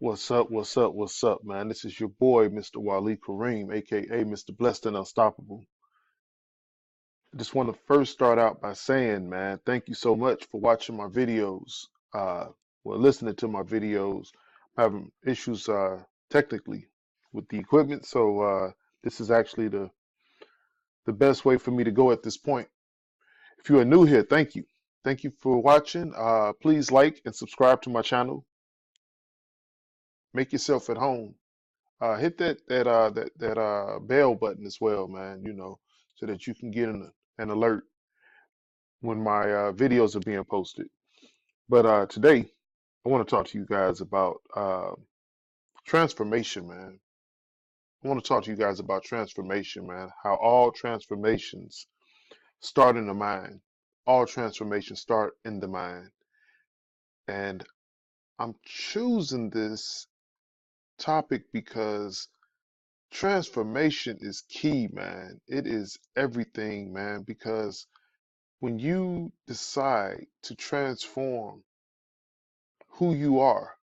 What's up? What's up? What's up, man? This is your boy, Mr. Waleed Kareem, aka Mr. Blessed and Unstoppable. I just want to first start out by saying, man, thank you so much for watching my videos. Uh, listening to my videos. I'm having issues technically with the equipment, so this is actually the best way for me to go at this point. If you are new here, thank you. Thank you for watching. Please like and subscribe to my channel. Make yourself at home. Hit that bell button as well, man. So that you can get an alert when my videos are being posted. But today, I want to talk to you guys about transformation, man. I want to talk to you guys about transformation, man. How all transformations start in the mind. All transformations start in the mind. And I'm choosing this topic because transformation is key, man. It is everything, man, because when you decide to transform who you are,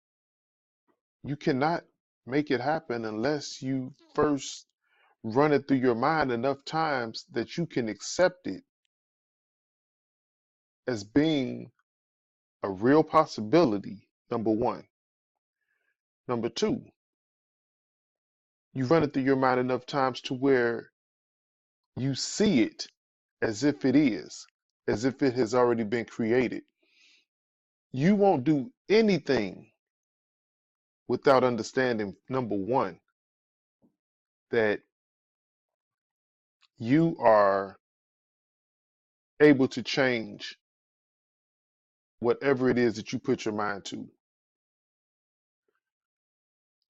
you cannot make it happen unless you first run it through your mind enough times that you can accept it as being a real possibility, number one. Number two, you run it through your mind enough times to where you see it as if it is, as if it has already been created. You won't do anything without understanding, number one, that you are able to change whatever it is that you put your mind to.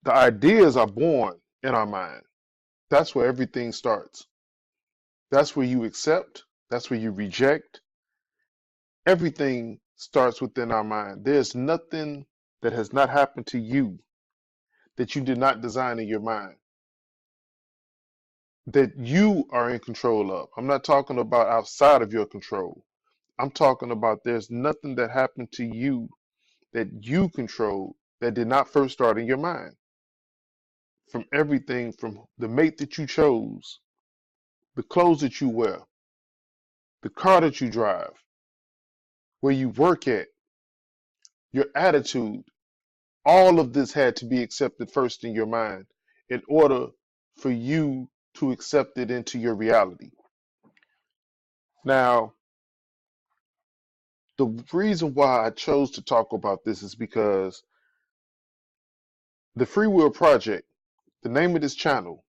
The ideas are born in our mind. That's where everything starts. That's where you accept, that's where you reject. Everything starts within our mind. There's nothing that has not happened to you that you did not design in your mind, that you are in control of. I'm not talking about outside of your control. I'm talking about there's nothing that happened to you that you control that did not first start in your mind. From everything from the mate that you chose, the clothes that you wear, the car that you drive, where you work at, your attitude, all of this had to be accepted first in your mind in order for you to accept it into your reality. Now, the reason why I chose to talk about this is because the Free Will Project, the name of this channel,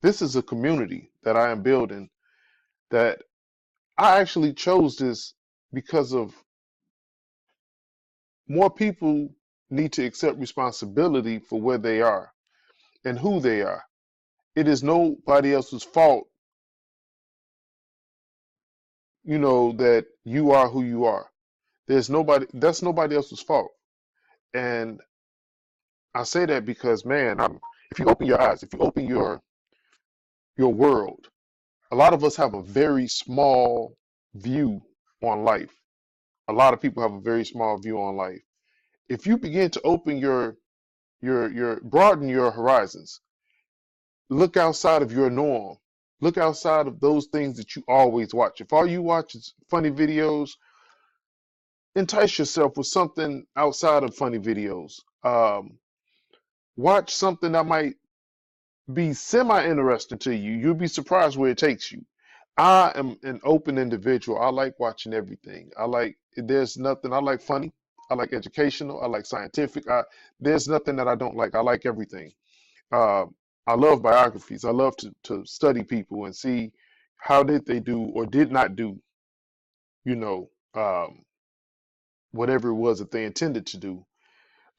this is a community that I am building, that I actually chose this because of more people need to accept responsibility for where they are and who they are. It is nobody else's fault, that you are who you are. That's nobody else's fault. And I say that because, man, if you open your eyes, if you open your world, a lot of us have a very small view on life. A lot of people have a very small view on life. If you begin to open your broaden your horizons, look outside of your norm, look outside of those things that you always watch. If all you watch is funny videos, entice yourself with something outside of funny videos. Watch something that might be semi-interesting to you. You'll be surprised where it takes you. I am an open individual. I like watching everything. There's nothing. I like funny. I like educational. I like scientific. There's nothing that I don't like. I like everything. Uh, I love biographies. I love to study people and see how did they do or did not do, you know, um, whatever it was that they intended to do.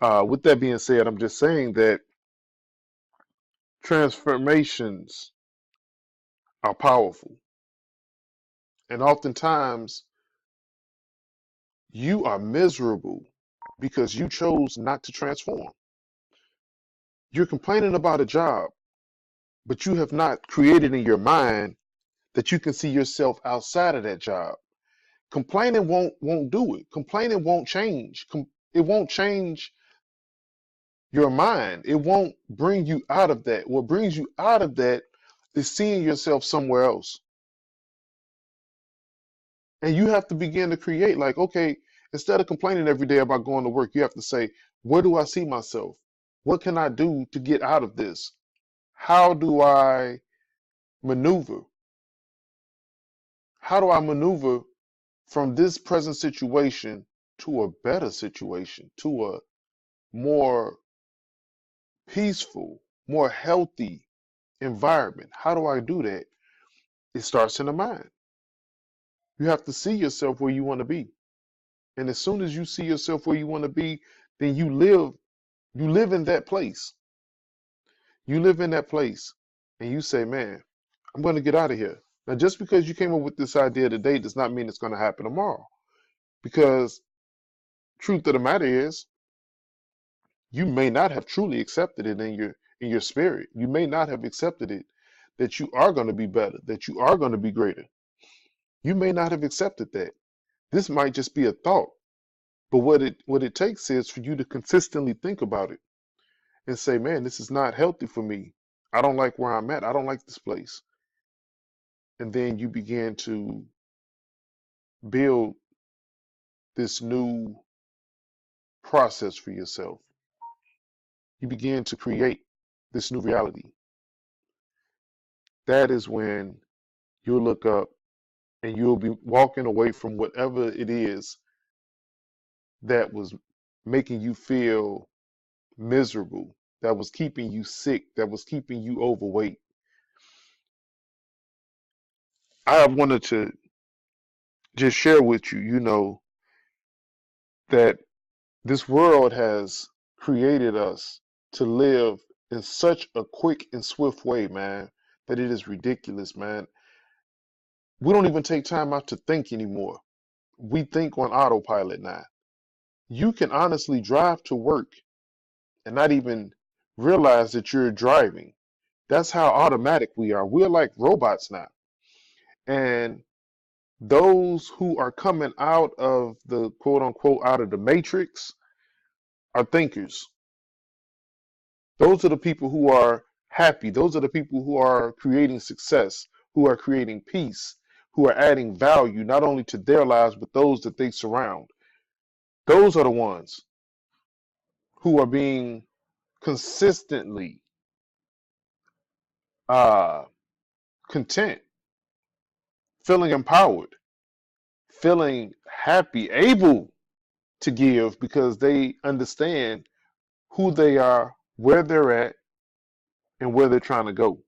With that being said, I'm just saying that transformations are powerful. And oftentimes you are miserable because you chose not to transform. You're complaining about a job, but you have not created in your mind that you can see yourself outside of that job. Complaining won't do it. Complaining won't change. It won't change your mind. It won't bring you out of that. What brings you out of that is seeing yourself somewhere else. And you have to begin to create, like, okay, instead of complaining every day about going to work, you have to say, where do I see myself? What can I do to get out of this? How do I maneuver? How do I maneuver from this present situation to a better situation, to a more peaceful, more healthy environment? How do I do that? It starts in the mind. You have to see yourself where you want to be. And as soon as you see yourself where you want to be, then you live in that place. You live in that place and you say, man, I'm going to get out of here. Now, just because you came up with this idea today does not mean it's going to happen tomorrow. Because truth of the matter is, you may not have truly accepted it in your spirit. You may not have accepted it that you are going to be better, that you are going to be greater. You may not have accepted that. This might just be a thought. But what it takes is for you to consistently think about it and say, man, this is not healthy for me. I don't like where I'm at. I don't like this place. And then you begin to build this new process for yourself. You begin to create this new reality. That is when you'll look up and you'll be walking away from whatever it is that was making you feel miserable, that was keeping you sick, that was keeping you overweight. I wanted to just share with you, that this world has created us to live in such a quick and swift way, man, that it is ridiculous, man. We don't even take time out to think anymore. We think on autopilot now. You can honestly drive to work and not even realize that you're driving. That's how automatic we are. We're like robots now. And those who are coming out of the quote unquote out of the matrix are thinkers. Those are the people who are happy. Those are the people who are creating success, who are creating peace, who are adding value not only to their lives, but those that they surround. Those are the ones who are being consistently uh, content, feeling empowered, feeling happy, able to give because they understand who they are, where they're at, and where they're trying to go.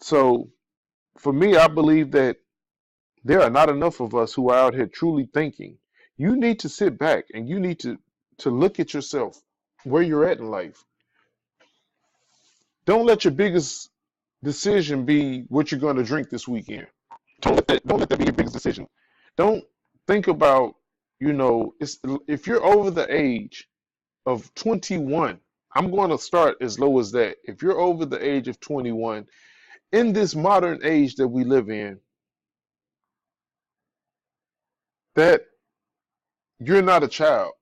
So for me, I believe that there are not enough of us who are out here truly thinking. You need to sit back and you need to look at yourself, where you're at in life. Don't let your biggest decision be what you're going to drink this weekend. Don't let that be your biggest decision. Don't think about, if you're over the age of 21, I'm going to start as low as that. If you're over the age of 21, in this modern age that we live in, that you're not a child.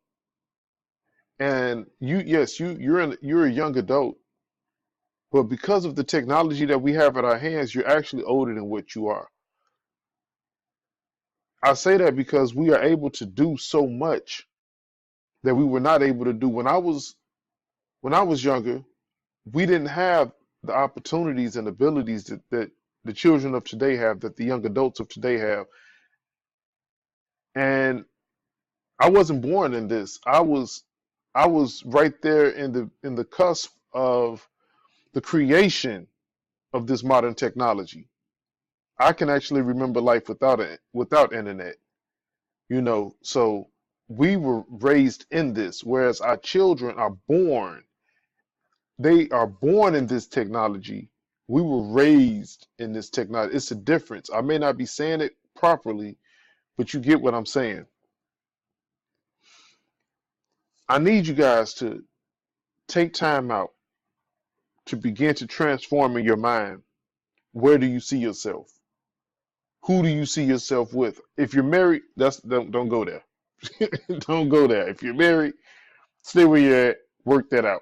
And you're a young adult, but because of the technology that we have at our hands, you're actually older than what you are. I say that because we are able to do so much that we were not able to do when I was younger. We didn't have the opportunities and abilities that the children of today have, that the young adults of today have. And I wasn't born in this. I was right there in the cusp of the creation of this modern technology. I can actually remember life without internet, so we were raised in this, whereas our children are born. They are born in this technology. We were raised in this technology. It's a difference. I may not be saying it properly, but you get what I'm saying. I need you guys to take time out to begin to transform in your mind. Where do you see yourself? Who do you see yourself with? If you're married, don't go there. Don't go there. If you're married, stay where you're at. work that out.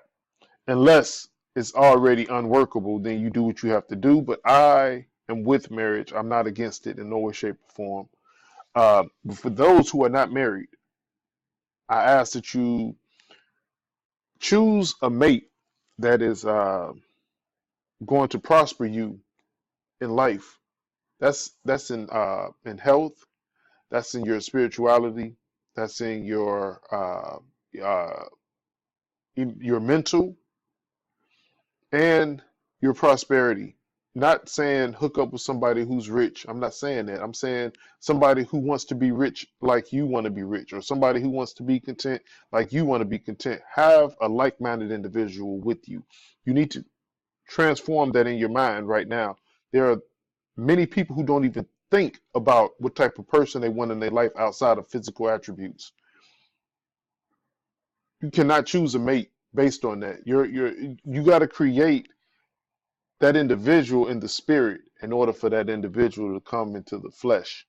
Unless it's already unworkable, then you do what you have to do. But I am with marriage. I'm not against it in no way, shape, or form. But for those who are not married, I ask that you choose a mate that is going to prosper you in life. That's in health. That's in your spirituality. That's in your mental and your prosperity. Not saying hook up with somebody who's rich. I'm not saying that. I'm saying somebody who wants to be rich like you want to be rich, or somebody who wants to be content like you want to be content. Have a like-minded individual with you. You need to transform that in your mind right now. There are many people who don't even think about what type of person they want in their life outside of physical attributes. You cannot choose a mate based on that. You got to create that individual in the spirit in order for that individual to come into the flesh.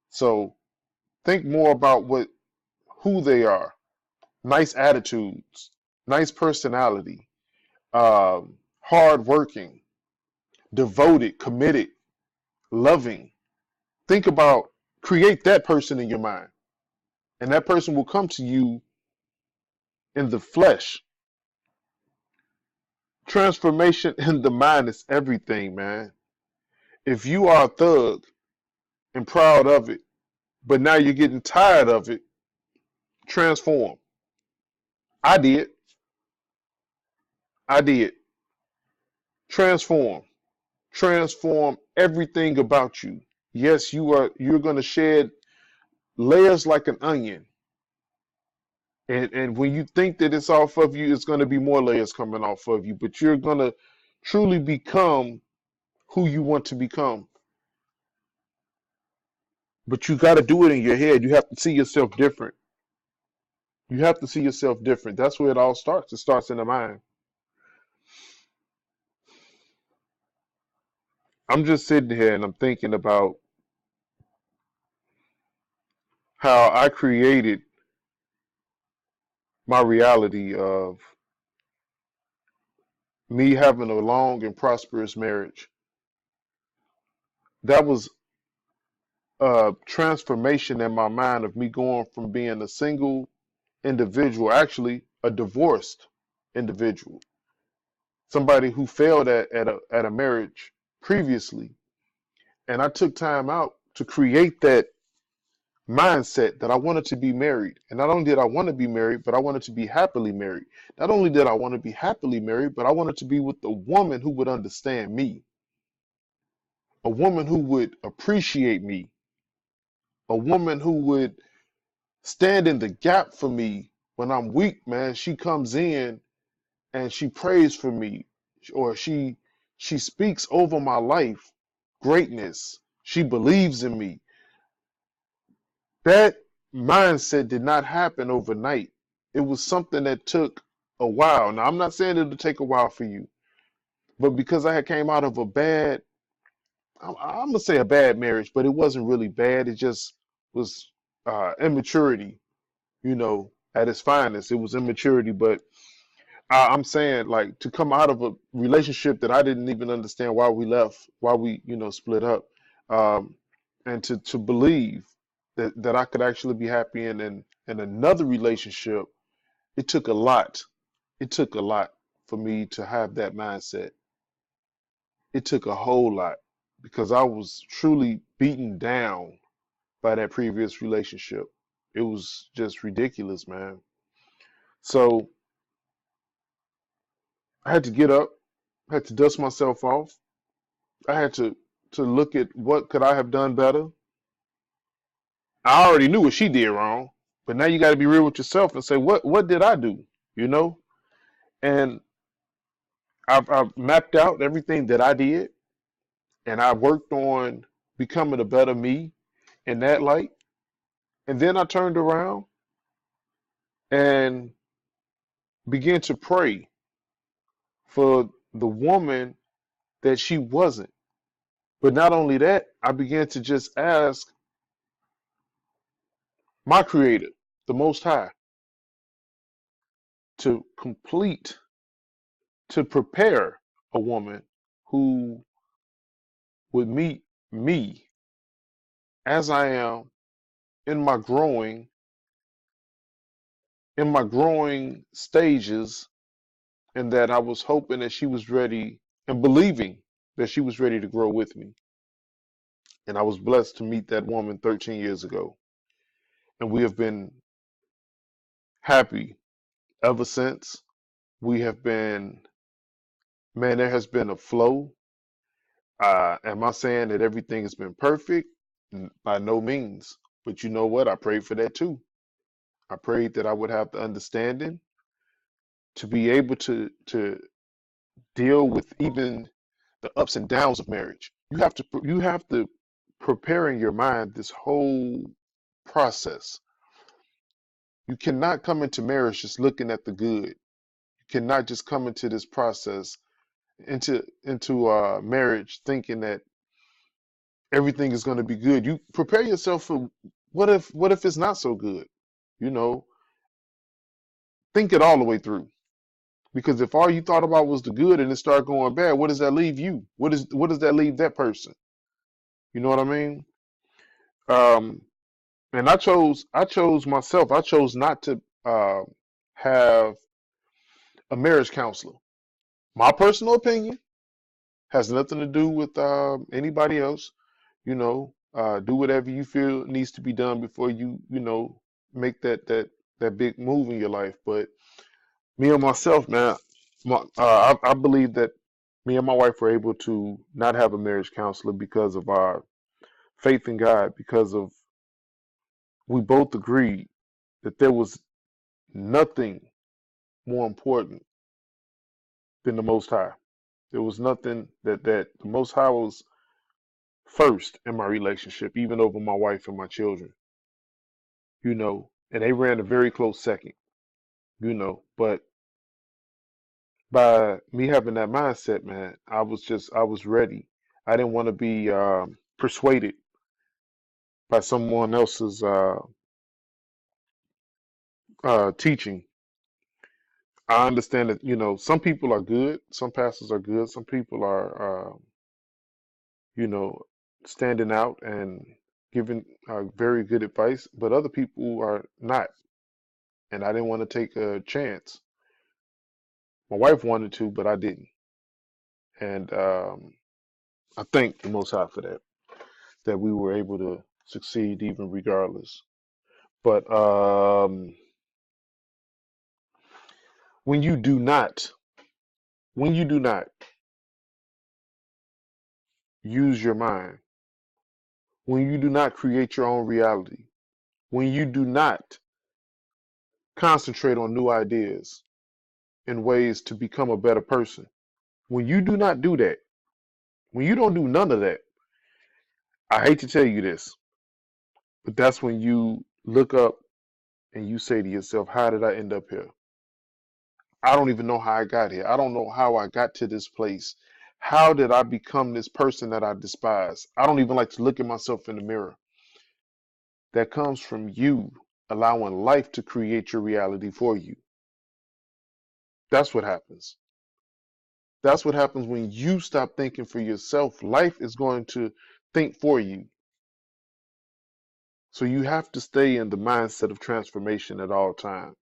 So think more about who they are. Nice attitudes, nice personality, hard working, devoted, committed, loving. Think about, create that person in your mind, and that person will come to you in the flesh. Transformation in the mind is everything, man. If you are a thug and proud of it, but now you're getting tired of it, transform. I did. I did. Transform. Transform everything about you. Yes, you're going to shed layers like an onion. And when you think that it's off of you, it's going to be more layers coming off of you, but you're going to truly become who you want to become. But you got to do it in your head. You have to see yourself different. You have to see yourself different. That's where it all starts. It starts in the mind. I'm just sitting here and I'm thinking about how I created my reality of me having a long and prosperous marriage. That was a transformation in my mind of me going from being a single individual, actually a divorced individual, somebody who failed at a marriage previously. And I took time out to create that mindset that I wanted to be married. And not only did I want to be married, but I wanted to be happily married. Not only did I want to be happily married, but I wanted to be with a woman who would understand me, a woman who would appreciate me, a woman who would stand in the gap for me when I'm weak, man. She comes in and she prays for me, or she speaks over my life greatness. She believes in me. That mindset did not happen overnight. It was something that took a while. Now, I'm not saying it'll take a while for you, but because I had came out of a bad, I'm gonna say a bad marriage, but it wasn't really bad. It just was immaturity, at its finest. It was immaturity, but I'm saying, like, to come out of a relationship that I didn't even understand why we left, why we, split up, um, and to believe that I could actually be happy in another relationship. It took a lot. It took a lot for me to have that mindset. It took a whole lot because I was truly beaten down by that previous relationship. It was just ridiculous, man. So I had to get up, I had to dust myself off. I had to look at what could I have done better. I already knew what she did wrong, but now you got to be real with yourself and say, what did I do? You know? And I've mapped out everything that I did, and I worked on becoming a better me in that light. And then I turned around and began to pray for the woman that she wasn't. But not only that, I began to just ask my creator, the Most High, to complete, to prepare a woman who would meet me as I am in my growing, in my growing stages, and that I was hoping that she was ready and believing that she was ready to grow with me. And I was blessed to meet that woman 13 years ago. And we have been happy ever since. We have been, man, there has been a flow. Am I saying that everything has been perfect? By no means. But you know what? I prayed for that too. I prayed that I would have the understanding to be able to deal with even the ups and downs of marriage. You have to prepare in your mind this whole process. You cannot come into marriage just looking at the good. You cannot just come into this process into marriage thinking that everything is going to be good. You prepare yourself for what if it's not so good? You know, think it all the way through. Because if all you thought about was the good and it started going bad, what does that leave you? What does that leave that person? You know what I mean? Um, and I chose myself. I chose not to have a marriage counselor. My personal opinion has nothing to do with anybody else. Do whatever you feel needs to be done before you make that big move in your life. But me and myself, man, I believe that me and my wife were able to not have a marriage counselor because of our faith in God, because of we both agreed that there was nothing more important than the Most High. There was nothing that the Most High was first in my relationship, even over my wife and my children, and they ran a very close second. But by me having that mindset, man, I was ready. I didn't want to be persuaded by someone else's teaching. I understand that, some people are good, some pastors are good, some people are, you know, standing out and giving very good advice, but other people are not. And I didn't want to take a chance. My wife wanted to, but I didn't. And I thank the Most High for that we were able to succeed even regardless. But when you do not, when you do not use your mind, when you do not create your own reality, when you do not concentrate on new ideas and ways to become a better person, when you do not do that, when you don't do none of that, I hate to tell you this, but that's when you look up and you say to yourself, how did I end up here? I don't even know how I got here. I don't know how I got to this place. How did I become this person that I despise? I don't even like to look at myself in the mirror. That comes from you allowing life to create your reality for you. That's what happens. That's what happens when you stop thinking for yourself. Life is going to think for you. So you have to stay in the mindset of transformation at all times.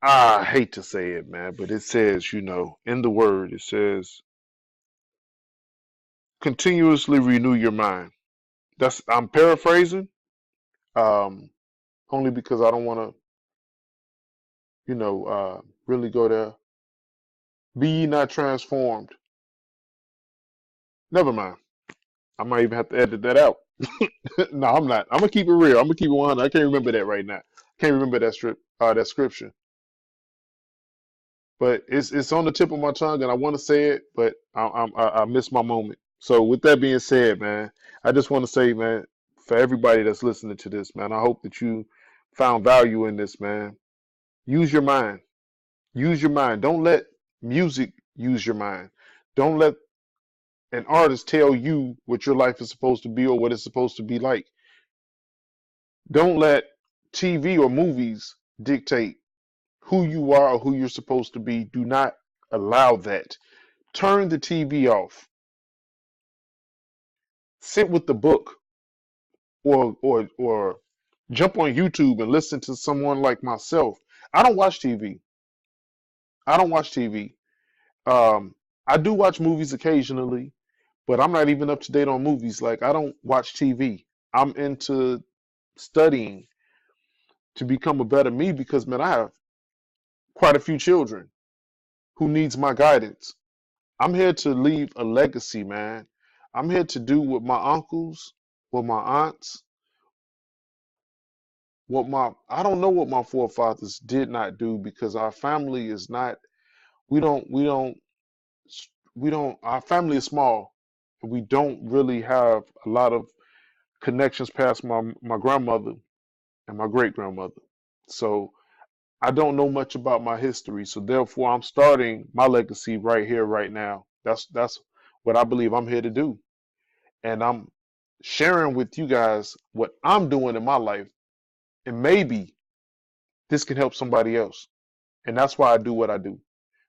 I hate to say it, man, but it says, in the word, it says, continuously renew your mind. I'm paraphrasing, um, only because I don't want to, really go there. Be ye not transformed. Never mind. I might even have to edit that out. No, I'm not. I'm gonna keep it real. I'm gonna keep it 100. I can't remember that right now. Can't remember that scripture. But it's on the tip of my tongue, and I want to say it, but I missed my moment. So with that being said, man, I just want to say, man, for everybody that's listening to this, man, I hope that you found value in this, man. Use your mind. Use your mind. Don't let music use your mind. Don't let an artist tell you what your life is supposed to be or what it's supposed to be like. Don't let TV or movies dictate who you are or who you're supposed to be. Do not allow that. Turn the TV off. Sit with the book, or jump on YouTube and listen to someone like myself. I don't watch TV. I don't watch TV. Um, I do watch movies occasionally, but I'm not even up to date on movies. Like, I don't watch TV. I'm into studying to become a better me because, man, I have quite a few children who needs my guidance. I'm here to leave a legacy, man. I'm here to do what my uncles, what my aunts, what my I don't know what my forefathers did not do because our family is not we don't we don't we don't our family is small and we don't really have a lot of connections past my grandmother and my great grandmother. So I don't know much about my history. So therefore I'm starting my legacy right here, right now. That's what I believe I'm here to do. And I'm sharing with you guys what I'm doing in my life. And maybe this can help somebody else. And that's why I do what I do.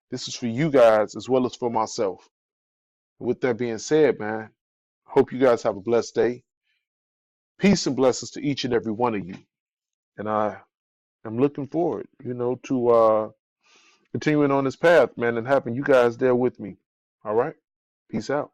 This is for you guys as well as for myself. With that being said, man, hope you guys have a blessed day. Peace and blessings to each and every one of you. And I am looking forward, to continuing on this path, man, and having you guys there with me. All right? Peace out.